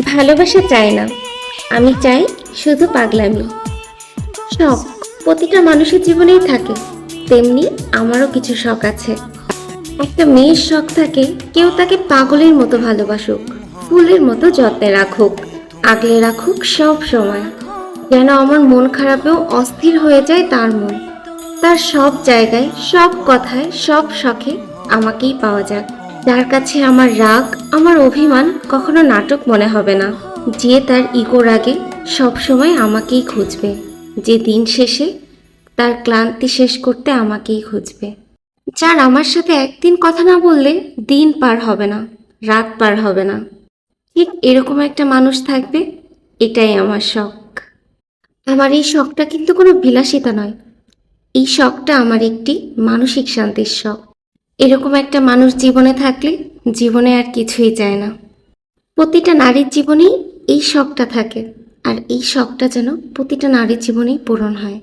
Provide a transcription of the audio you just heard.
ভালোবাসা চাই না, আমি চাই শুধু পাগলামি। শখ প্রতিটা মানুষের জীবনেই থাকে, তেমনি আমারও কিছু শখ আছে। একটা মেয়ের শখ থাকে কেউ তাকে পাগলের মতো ভালোবাসুক, ফুলের মতো যত্নে রাখুক, আগলে রাখুক সব সময়, যেন আমার মন খারাপেও অস্থির হয়ে যায় তার মন। তার সব জায়গায়, সব কথায়, সব শখে আমাকেই পাওয়া যাক। যার কাছে আমার রাগ, আমার অভিমান কখনো নাটক মনে হবে না। যে তার ইগো রাগে সবসময় আমাকেই খুঁজবে, যে দিন শেষে তার ক্লান্তি শেষ করতে আমাকেই খুঁজবে। যার আমার সাথে একদিন কথা না বললে দিন পার হবে না, রাত পার হবে না। ঠিক এরকম একটা মানুষ থাকবে, এটাই আমার শখ। আমার এই শখটা কিন্তু কোনো বিলাসিতা নয়, এই শখটা আমার একটি মানসিক শান্তির শখ। এরকম একটা মানুষ জীবনে থাকলে জীবনে আর কিছুই চায় না। প্রতিটা নারীর জীবনেই এই শখটা থাকে, আর এই শখটা যেন প্রতিটা নারীর জীবনেই পূরণ হয়।